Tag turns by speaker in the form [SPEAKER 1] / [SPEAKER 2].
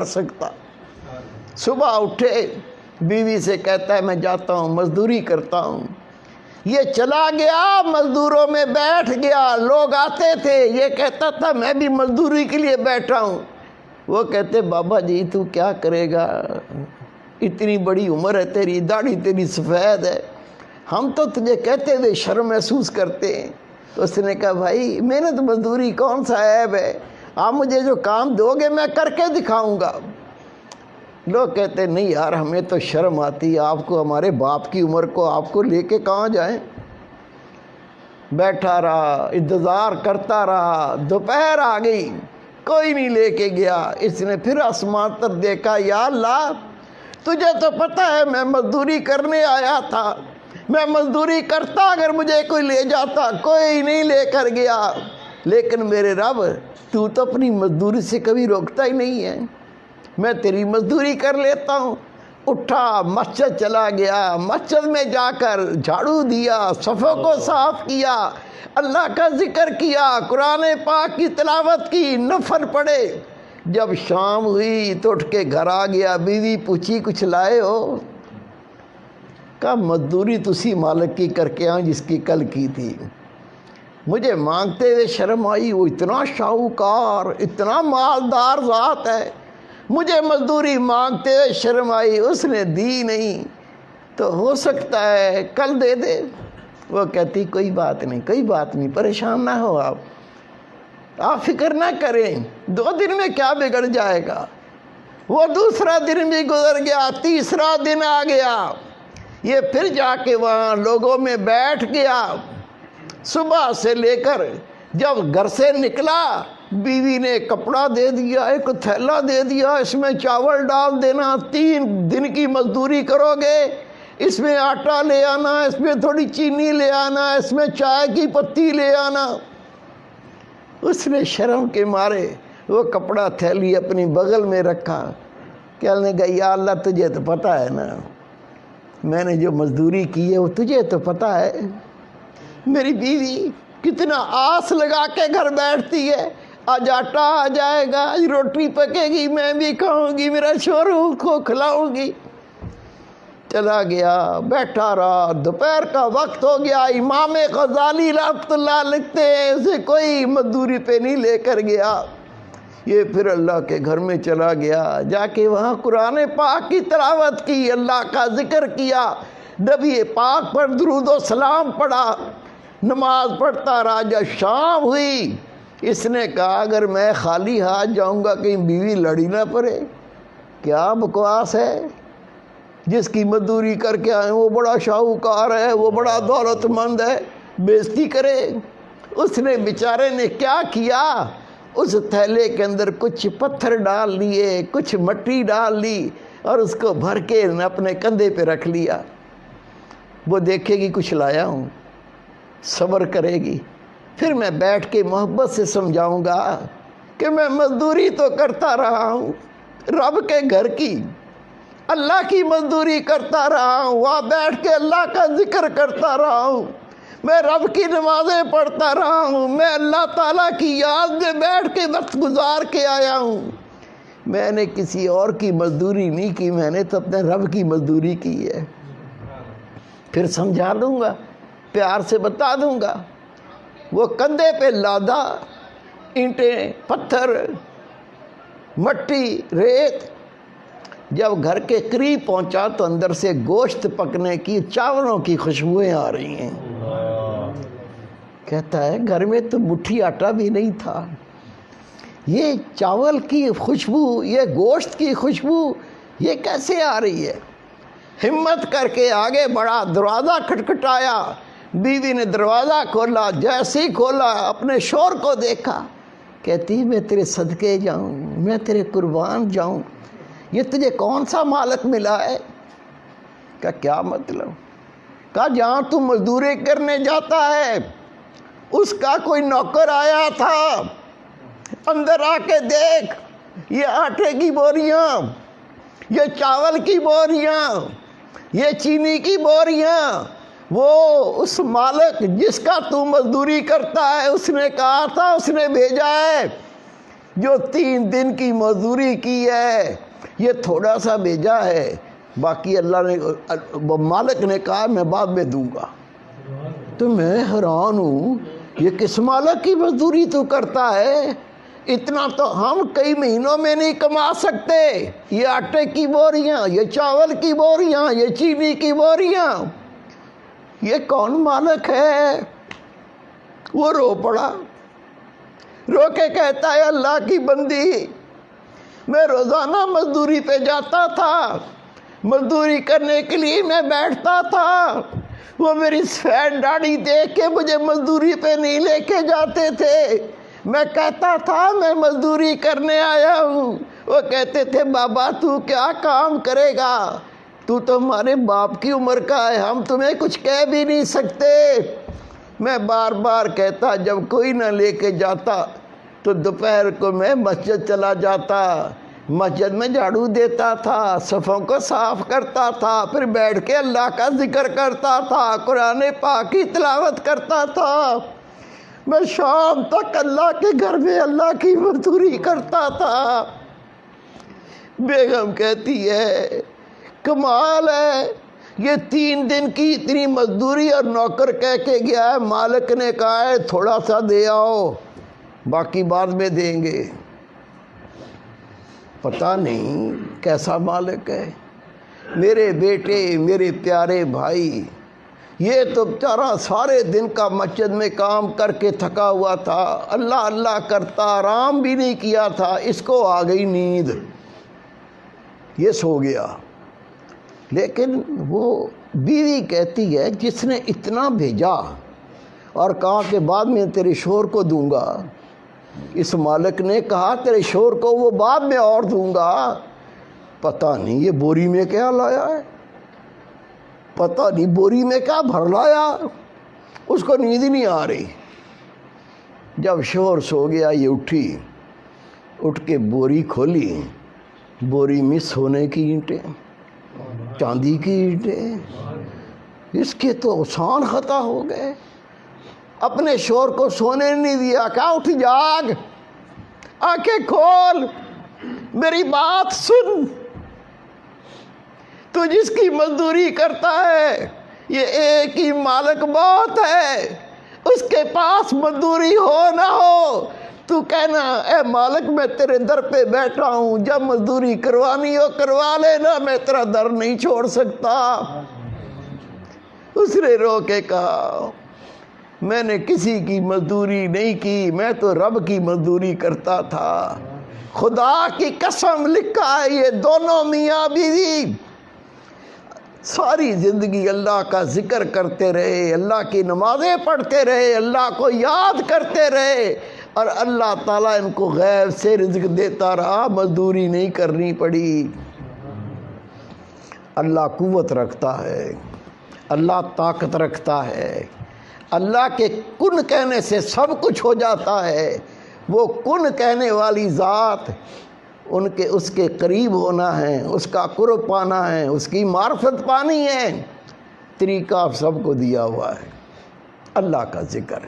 [SPEAKER 1] कर सकता। सुबह उठे, बीवी से कहता है मैं जाता हूँ मजदूरी करता हूँ। ये चला गया, मजदूरों में बैठ गया। लोग आते थे, ये कहता था मैं भी मजदूरी के लिए बैठा हूँ। वो कहते बाबा जी तू क्या करेगा, इतनी बड़ी उम्र है तेरी, दाढ़ी तेरी सफ़ेद है, हम तो तुझे कहते हुए शर्म महसूस करते हैं। तो उसने कहा भाई मेहनत मजदूरी कौन सा ऐब है, आप मुझे जो काम दोगे मैं करके दिखाऊंगा। लोग कहते नहीं यार हमें तो शर्म आती है, आपको हमारे बाप की उम्र को आपको लेके कहाँ जाएं। बैठा रहा, इंतज़ार करता रहा, दोपहर आ गई, कोई नहीं लेके गया। इसने फिर आसमान पर देखा, या अल्लाह तुझे तो पता है मैं मजदूरी करने आया था, मैं मजदूरी करता अगर मुझे कोई ले जाता, कोई नहीं लेकर गया। लेकिन मेरे रब तू तो अपनी मजदूरी से कभी रोकता ही नहीं है, मैं तेरी मजदूरी कर लेता हूँ। उठा, मस्जिद चला गया, मस्जिद में जाकर झाड़ू दिया, सफ़ों को साफ़ किया, अल्लाह का जिक्र किया, कुरान पाक की तिलावत की, नफल पढ़े। जब शाम हुई तो उठ के घर आ गया। बीवी पूछी कुछ लाए हो? कहा मजदूरी तुसी मालिक की करके आऊँ जिसकी कल की थी। मुझे मांगते हुए शर्म आई, वो इतना शाहूकार, इतना मालदार ज़ात है, मुझे मजदूरी मांगते हुए शर्म आई, उसने दी नहीं, तो हो सकता है कल दे दे। वो कहती कोई बात नहीं, कोई बात नहीं, परेशान ना हो आप फिक्र ना करें, 2 दिन में क्या बिगड़ जाएगा। वो दूसरा दिन भी गुजर गया, तीसरा दिन आ गया, ये फिर जाके वहाँ लोगों में बैठ गया। सुबह से लेकर जब घर से निकला, बीवी ने कपड़ा दे दिया, एक थैला दे दिया, इसमें चावल डाल देना, 3 दिन की मजदूरी करोगे, इसमें आटा ले आना, इसमें थोड़ी चीनी ले आना, इसमें चाय की पत्ती ले आना। उसने शर्म के मारे वो कपड़ा थैली अपनी बगल में रखा। कहने लगा या अल्लाह तुझे तो पता है ना मैंने जो मजदूरी की है वो तुझे तो पता है। मेरी बीवी कितना आस लगा के घर बैठती है, आज आटा आ जाएगा, आज रोटी पकेगी, मैं भी खाऊंगी, मेरा शोहर को खिलाऊंगी। चला गया, बैठा रहा, दोपहर का वक्त हो गया। इमाम गजाली रहमतुल्लाह लिखते हैं उसे कोई मजदूरी पे नहीं लेकर गया। ये फिर अल्लाह के घर में चला गया, जाके वहाँ कुरान पाक की तिलावत की, अल्लाह का जिक्र किया, नबी पाक पर दुरूद व सलाम पढ़ा, नमाज पढ़ता रहा। जब शाम हुई, इसने कहा अगर मैं खाली हाथ जाऊंगा कहीं बीवी लड़ी ना पड़े। क्या बकवास है, जिसकी मजदूरी करके आए वो बड़ा शाहूकार है, वो बड़ा दौलतमंद है, बेइज्जती करे। उसने बेचारे ने क्या किया, उस थैले के अंदर कुछ पत्थर डाल लिए, कुछ मट्टी डाल ली और उसको भर के अपने कंधे पे रख लिया। वो देखेगी कुछ लाया हूँ, सब्र करेगी, फिर मैं बैठ के मोहब्बत से समझाऊंगा कि मैं मजदूरी तो करता रहा हूँ, रब के घर की, अल्लाह की मजदूरी करता रहा हूँ, वहाँ बैठ के अल्लाह का जिक्र करता रहा हूँ, मैं रब की नमाज़ें पढ़ता रहा हूँ, मैं अल्लाह ताला की याद में बैठ के वक्त गुजार के आया हूँ। मैंने किसी और की मजदूरी नहीं की, मैंने तो अपने रब की मजदूरी की है। फिर समझा दूँगा, प्यार से बता दूँगा। वो कंधे पे लादा, ईंटें, पत्थर, मट्टी, रेत। जब घर के करीब पहुंचा तो अंदर से गोश्त पकने की, चावलों की खुशबुएं आ रही हैं। कहता है घर में तो मुट्ठी आटा भी नहीं था, ये चावल की खुशबू, ये गोश्त की खुशबू ये कैसे आ रही है। हिम्मत करके आगे बढ़ा, दरवाज़ा खटखटाया, बीवी ने दरवाज़ा खोला, जैसे ही खोला अपने शोहर को देखा, कहती मैं तेरे सदके जाऊं, मैं तेरे कुर्बान जाऊं, ये तुझे कौन सा मालिक मिला है। का क्या मतलब। कहा जहाँ तू मजदूरी करने जाता है उसका कोई नौकर आया था, अंदर आके देख, ये आटे की बोरियां, ये चावल की बोरियां, ये चीनी की बोरियां, वो उस मालिक जिसका तू मजदूरी करता है उसने कहा था, उसने भेजा है جو 3 دن کی مزدوری کی ہے یہ تھوڑا سا بھیجا ہے، باقی اللہ نے مالک نے کہا میں بعد میں دوں گا۔ تو میں حیران ہوں، یہ کس مالک کی مزدوری تو کرتا ہے؟ اتنا تو ہم کئی مہینوں میں نہیں کما سکتے۔ یہ آٹے کی بوریاں، یہ چاول کی بوریاں، یہ چینی کی بوریاں، یہ کون مالک ہے؟ وہ رو پڑا، رو کے کہتا ہے اللہ کی بندی، میں روزانہ مزدوری پہ جاتا تھا، مزدوری کرنے کے لیے میں بیٹھتا تھا، وہ میری سفید داڑھی دیکھ کے مجھے مزدوری پہ نہیں لے کے جاتے تھے۔ میں کہتا تھا میں مزدوری کرنے آیا ہوں، وہ کہتے تھے بابا تو کیا کام کرے گا، تو ہمارے باپ کی عمر کا ہے، ہم تمہیں کچھ کہہ بھی نہیں سکتے۔ میں بار بار کہتا، جب کوئی نہ لے کے جاتا تو دوپہر کو میں مسجد چلا جاتا، مسجد میں جھاڑو دیتا تھا، صفوں کو صاف کرتا تھا، پھر بیٹھ کے اللہ کا ذکر کرتا تھا، قرآن پاک کی تلاوت کرتا تھا، میں شام تک اللہ کے گھر میں اللہ کی مزدوری کرتا تھا۔ بیگم کہتی ہے کمال ہے، یہ 3 دن کی اتنی مزدوری اور نوکر کہہ کے گیا ہے، مالک نے کہا ہے تھوڑا سا دے آؤ، باقی بعد میں دیں گے۔ پتہ نہیں کیسا مالک ہے۔ میرے بیٹے، میرے پیارے بھائی، یہ تو بیچارہ سارے دن کا مسجد میں کام کر کے تھکا ہوا تھا، اللہ اللہ کرتا، آرام بھی نہیں کیا تھا، اس کو آ گئی نیند، یہ سو گیا۔ لیکن وہ بیوی کہتی ہے جس نے اتنا بھیجا اور کہا کہ بعد میں تیرے شوہر کو دوں گا، اس مالک نے کہا تیرے شوہر کو وہ بعد میں اور دوں گا، پتہ نہیں یہ بوری میں کیا لایا ہے، پتہ نہیں بوری میں کیا بھر لایا، اس کو نیند ہی نہیں آ رہی۔ جب شوہر سو گیا یہ اٹھی، اٹھ کے بوری کھولی، بوری میں سونے کی اینٹیں، چاندی کی اینٹیں، اس کے تو آسان خطا ہو گئے۔ اپنے شوہر کو سونے نہیں دیا، کہا اٹھ جاگ، آنکھیں کھول، میری بات سن، تو جس کی مزدوری کرتا ہے یہ ایک ہی مالک بہت ہے، اس کے پاس مزدوری ہو نہ ہو تو کہنا اے مالک میں تیرے در پہ بیٹھا ہوں، جب مزدوری کروانی ہو کروا لینا، میں تیرا در نہیں چھوڑ سکتا۔ اس نے رو کے کہا میں نے کسی کی مزدوری نہیں کی، میں تو رب کی مزدوری کرتا تھا، خدا کی قسم لکھا ہے یہ دونوں میاں بیوی ساری زندگی اللہ کا ذکر کرتے رہے، اللہ کی نمازیں پڑھتے رہے، اللہ کو یاد کرتے رہے، اور اللہ تعالیٰ ان کو غیب سے رزق دیتا رہا، مزدوری نہیں کرنی پڑی۔ اللہ قوت رکھتا ہے، اللہ طاقت رکھتا ہے، اللہ کے کن کہنے سے سب کچھ ہو جاتا ہے۔ وہ کن کہنے والی ذات، اس کے قریب ہونا ہے، اس کا قرب پانا ہے، اس کی معرفت پانی ہے، طریقہ سب کو دیا ہوا ہے، اللہ کا ذکر۔